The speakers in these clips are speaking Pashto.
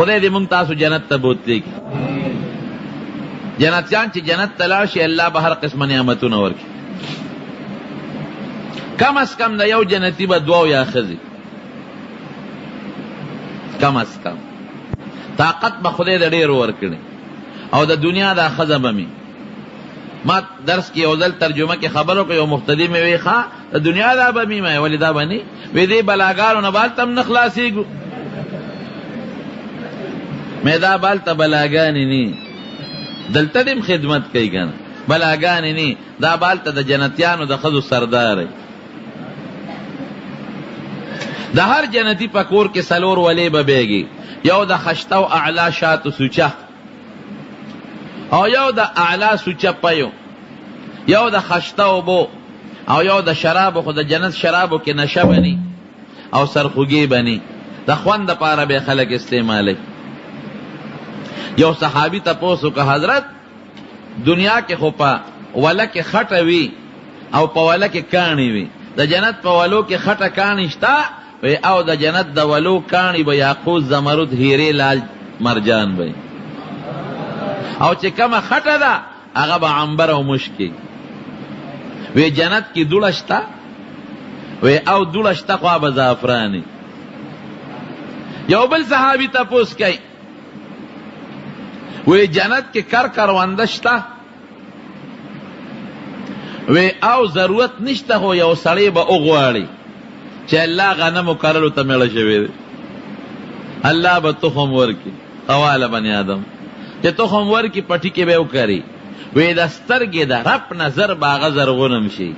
خدای دې مونږ تاسو جنت ته بوتلی کی. جنتیان چې جنت ته لاړ شي الله به هر قسمه نعمتونه ورکړي. کم از کم د یو جنتی به دعا یا ښځې، کم از کم طاقت به خدای د ډېرو ورکړي. او د دنیا دا ښځه به مې ما درس کې یو ځل ترجمه کې خبرو کې یو مفتدی مې وی ښه د دنیا دا به مې ولې دا به نه وی دې بلاګانو نه بالته هم نه خلاصېږو. مې دا بالته بلاګانې نه دلته دې خدمت کوي که نه بلاګانې نه، دا بالته د جنتیانو د ښځو سردار دی. د هر جنتی په کور کې څلور ولې به بیږي، یو د خشته او اعلی شاتو سوچه، او یو د اعلی سوچه پیو، یو د خشته اوبو، او یو د شرابو. خو د جنت شرابو کې نشه بني او سرخوږي بني، د خوند دپاره به خلک استعمالی. یو صحابي تپوس وکړه حضرت دنیا کې خو په وله کې خټه وي او په وله کې کاڼي وي، د جنت په ولو کې خټه کاڼي شته او د جنت د ولو کاڼي به یاقوت زمرد هیرې لال مرجان وي، او چې کومه خټه ده هغه به عنبر او مشکي وی. جنت کې دوړه شته وی او دوړه شته خوا به زعفراني. یو بل صحابي تپوس کوي وی جنت کې کرونده شته وی او ضرورت نشته، خو یو سړی به وغواړي چې الله غنمو کرلو ته میړه شوی دی، الله به تخم ورکي قواله بني آدم چې تخم ورکي پټي کې به وکړي. وی د سترګې د رپ نظر به هغه زرغونم شي،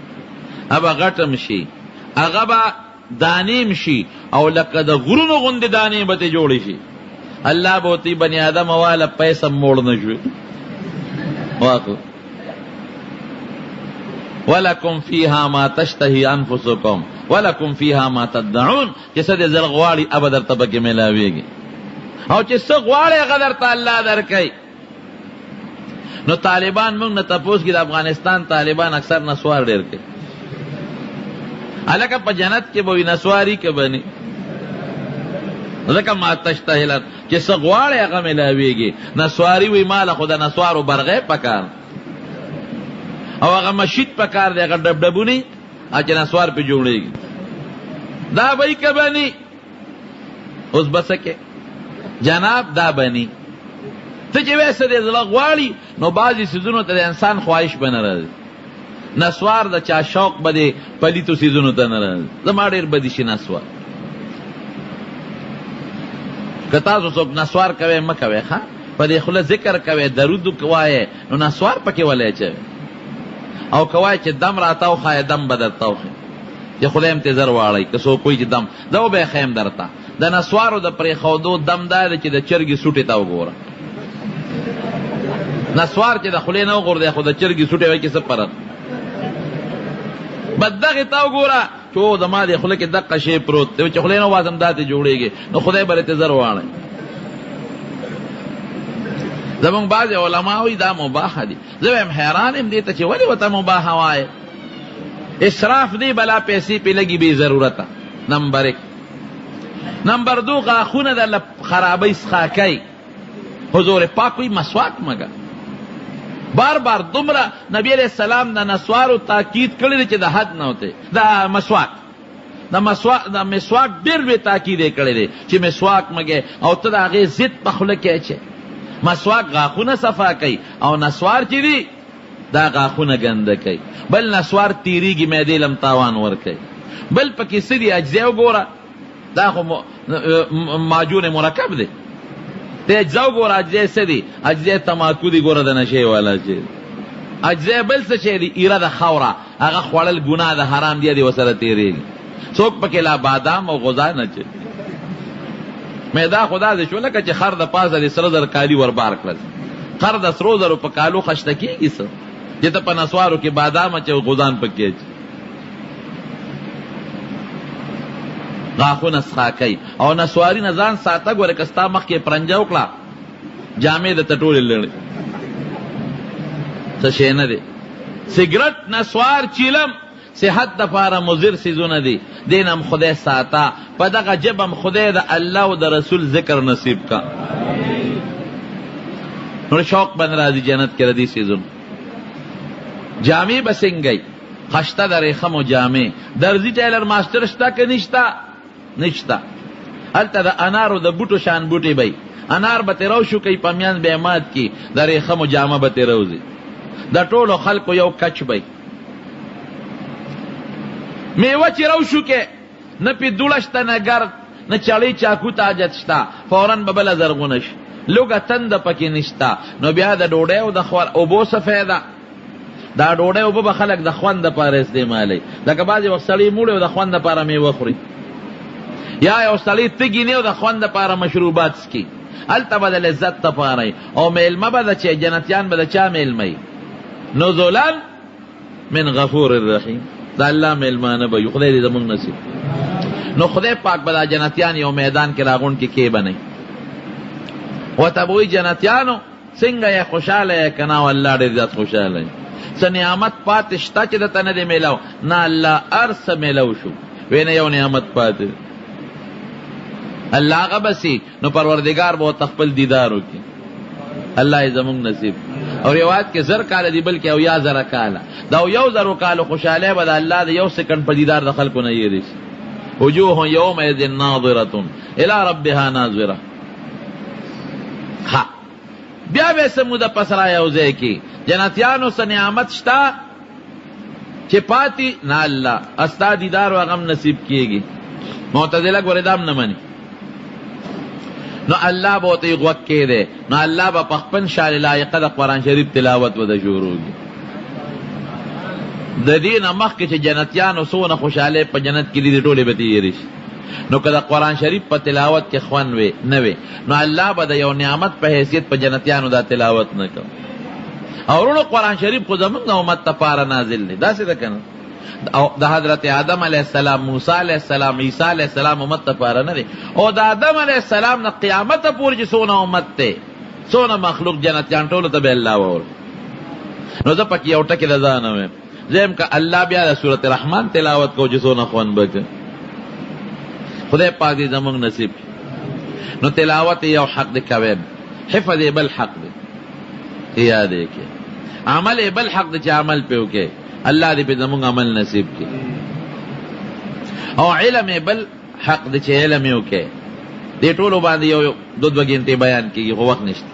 هغه غټم شي، هغه به دانیم شي او لکه د غرونو غوندې دانې به ترې جوړې شي. الله به ورته بني آدم واله پیسه موړ نه شوې. واقع ولکم فیها ما تشتهی انفسکم ولکم فیها ما تدعون، چې څه دې زر غواړي هغه درته پکې میلاویږي، او چې څه غواړي هغه درته الله درکوي. نو طالبان موږ نه تپوس کړي د افغانستان طالبان اکثر نسوار ډېر کوي. هلکه په جنت کې به وي نسواري که به نه، ځکه ما تشتهی الارض چې څه غواړي هغه میلاویږي. نسواري وي ماله خو د نسوارو برغې پکار او هغه مشید پکار دی، هغه ډبډبونی چې نسوار پې جوړېږي دا به یې که به نه. اوس به څه کې جناب دا به نه. ته چې ویسه دې زړه غواړي نو بعضې څیزونو ته د انسان خواهش به نه راځي. نسوار د چا شوق به دې پلیتو څیزونو ته نه راځي. زما ډېر بدي شي نسوار. که تاسو څوک نسوار کوئ مه کوئ ښه، په دې خوله ذکر کوئ درود وایئ نو نسوار پکې ولی اچوئ، او که وایئ چې دم راتاو ښایه دم به درته وښیم چې خدای هم ترې زر واړئ. که څوک وایي چې دم زه به یې ښیم درته. د نسوارو د پرېښودو دم دا دی چې د چرګې سوټې ته وګوره. نسوار چې د خولې نه وغورځي خو د چرګې سوټې وایي کې څه فرق. بس دغې ته وګوره چې او زما دې خوله کې دقه شی پروت دی چې خولې نه وازم داسې جوړېږي نو خدای به رېته زر واړی. زمونږ بعضې علما وایي دا مباحه دي. زه وایم حیران یم دې ته چې ولې ورته مباحه وایې. اسراف دی بلا پیسې پې لګي بې ضرورته. نمبر 1. نمبر 2 غاښونه د خرابۍ څخه کوي. حضور پاک وایي مسواک مګه. بار بار دومره نبی علیہ السلام د نسوارو تاکید کړی دی چې د حد نه وتی. د مسواک ډېر لوی تاکید یې کړی دی چې مسواک مګې او ته د هغې ضد په خوله کې اچې. مسواک غاښونه صفا کوي او نسوار چې دی دا غاښونه ګنده کوي. بل نسوار تیریږي معدې لم تاوان ورکوي. بل پکې څه دي اجزا وګوره دا خو معجون مرکب دی. ته اجزا وګوره اجزا څه دي. اجزا تماکو دي ګوره د نشې والا چې اجزا بل څه شی دي ایره د خاوره هغه خوړل ګناه د حرام دی دی وسره تیریږي. څوک پکې لا بادام او غذا نه چي. میدا خدا دې شو لکه چې خر د پاسه د سره زر کالی ور بار کړل. خر د سرو زرو په کالو خشته کېږي څه چې ته په نسوارو کې بادام اچي او غذان پکې اچي. غاښونه څخه کوي او نسواري نه ځان ساته. ګوره که ستا مخکې پرنجه وکړه جامې درته ټولې لړې څه شی نه دی. سګرټ نسوار چیلم صحت دپاره مضر څیزونه دي، دین هم خدای ساته، په دغه جب هم خدای د الله او د رسول ذکر نصیب کا. نو شوق بن راځي جنت کې ردی څیزونه. جامې به څنګه خشته د ریخمو جامې، درزي ټیلر ماسټر شته که نشته؟ نشته. هلته د انارو د بوټو شان بوټي بی، انار به تیرو شو کوي په میان به مات کی، د ریخمو جامه به تیروزي، د ټولو خلکو یو کچ بی. میوه چې رو شو کې نه پې دوړه شته نه ګرد نه چړی چاکو ته حاجت شته، فورا به بله زرغونه شي، لوږه تنده پکې نشته. نو بیا د ډوډۍ او د اوبو څه فایده؟ دا ډوډۍ اوبه به خلک د خوند دپاره استعمالوي، لکه بعضې وخت سړی موړی او د خوند دپاره میوه خوري، یا یو سړی تږي نه او د خوند دپاره مشروبات څکي، هلته به د لذت دپاره او میلمه به د چې جنتیان به د چا میلمه وي؟ نزلا من غفور الرحیم، د الله میلمانه به وي. خدای دې زمونږ نصیب. نو خدای پاک به دا جنتیان یو میدان کې راغونډ کې کې بنئ، ورته به وایي جنتیانو څنګه یې خوشحاله یې که نه؟ والله ډېر زیات خوشحاله یې. څه نعمت پاتې شته چې درته نه دی میلاو؟ نه، الله هر څه میلو شو، وی نه یو نعمت پاتې. الله هغه بسي نو پروردګار به ورته خپل دیدار وکړي. الله یې زمونږ نصیب. او روایت کې 1000 کاله دی بلکې او یا 1000 کاله، دا 1000 کالو خوشحالی به د الله د یو سکند په دیدار د خلکو نه یېرې شي. وجوه یومئذ ناظرة الی ربها ناظرة. ها بیا به څه موده پس را یو ځای کې جنتیانو څه نعمت شته چې پاتې نه، الله استا دیدار و غم نصیب کیږي. معتزله ګورې دا هم نه مني. نو الله به ورته غوږ کېدی، نو الله به په خپل شان لایقه د قرآن شریف تلاوت به د شروع کړي. د دې نه مخکې چې جنتیانو څونه خوشحالۍ په جنت کې دي ټولې به تېرې شي. نو که د قرآن شریف په تلاوت کې خوند وي نه وي، نو الله به د یو نعمت په حیثیت په جنتیانو دا تلاوت نه کوي. او ورونو قرآن شریف خو زمونږ امت دپاره نازل دی، داسې ده که نه؟ او د حضرت آدم علیه السلام، موسی علیه السلام، عیسی علیه السلام امت دپاره نه دی. او د آدم علیه السلام نه قیامته پورې چې څونه امت دی، څونه مخلوق جنتیان، ټولو ته به الله وور. نو زه پکې یو ټکې د ځانه ویم، زه یم که الله بیا د سورت رحمان تلاوت کو چې څونه خوند به کوي. خدای پاک دې زمونږ نصیب. نو تلاوت یو حق دی کوی، حفظ یې بل حق دی، یاد یې کې. عمل یې بل حق دی چې عمل پې وکړي، الله دې پې زمونږ عمل نصیب کړي. او علم یې بل حق دی چې علم یې وکړي. دې ټولو باندې یو 2 غنټې بیان کېږي، خو وخت نشته.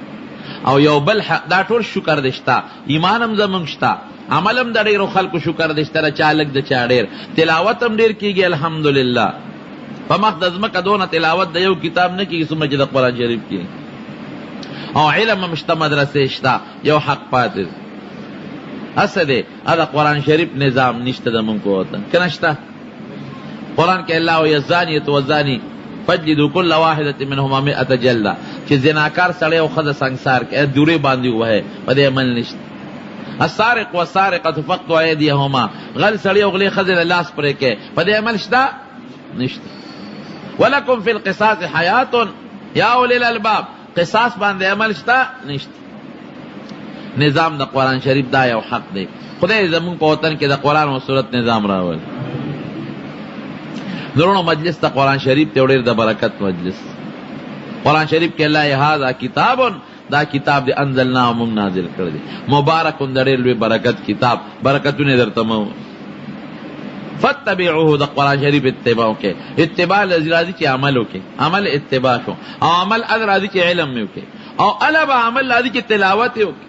او یو بل حق، دا ټول شکر دی شته، ایمان هم زمونږ شته، عمل هم د ډېرو خلکو شکر دی شته، چا لږ د چا ډېر، تلاوت هم ډېر کېږي الحمدلله. په مخ د ځمکه دونه تلاوت د یو کتاب نه کېږي څومره چې د قرآن شریف کې. او علم هم شته، مدرسې شته، یو حق پاتې هسه دی دا قرآن شریف نظام نشته زمونږ په وطن که نشته؟ قرآن کې الله وایي الزانیة والزاني فاجلدوا كل واحدة منهما 100 جلدة، چې زناکار سړی او ښځه سنګسار کې دورې باندې ووهئ، په دې عمل نشته. السارق والسارقة فاقطعوا أيديهما، غل سړی او غلې ښځې له لاس پرې کې، په دې عمل شته؟ نشته. ولکم فی القصاص حیات یا اولی الالباب، قصاص باندې عمل شته؟ نشته. نظام د قرآن شریف دا یو حق دی. خدای زمونږ په وطن کې د قرآن او سورت نظام راول. درونو مجلس د قرآن شریف ته ډېر د برکت مجلس. قرآن شریف کې الله هذا کتاب، دا کتاب دی انزلناه موږ نازل کړی دی، مبارک د ډېر لوی برکت کتاب، برکتونه درته مو. فتبعوه، د قرآن شریف اتباع وکړئ. اتباع راځي چې عمل وکړئ، عمل اتباع شو. او عمل راځي چې علم مې وکړئ، او الله به عمل راځي چې تلاوت یې وکړئ.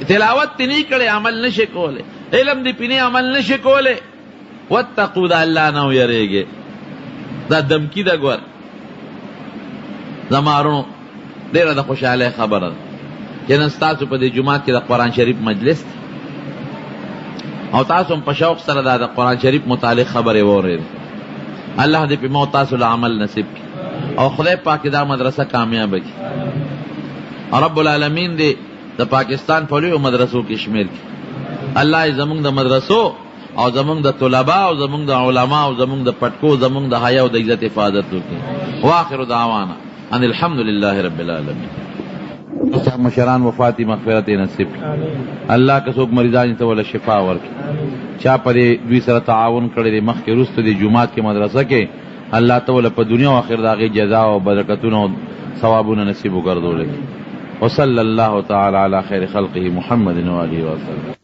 تلاوت تی نی کړی عمل نشي کولی، علم دی پینی عمل نشي کولی. واتقوا، دا الله نه ویریږئ. دا دمکی ده ګور زمارونو ډېره د خوشحالۍ خبره ده چې نن ستاسو په دې جومات کې د قرآن شریف مجلس دی، او تاسو هم په شوق سره دا د قرآن شریف متعلق خبرې واورئ. الله دې په مو تاسو له عمل نصیب کړي، او خدای پاک دا مدرسه کامیابه کړي. رب العالمین دې د پاکستان په لویو مدرسو کې شمیل کړي. الله یې زمونږ د مدرسو او زمونږ د طلبا او زمونږ د علما او زمونږ د پټکو، زمونږ د حیا او د عزت حفاظت وکړي. واخر دعوانا ان الحمد لله رب العالمین. مشران وفاتی مغفرت نصیب کړي. الله که څوک مریضان ته ولا شفا ورکړي. چا په دوی سره تعاون کړی دی مخکې وروسته د جومات کې مدرسه کې الله تعالی په دنیا او آخرت د هغې جزا او برکتونه او ثوابونه نصیب وګرځولی. وصلی الله تعالی علی خیر خلقه محمد و آله وسلم.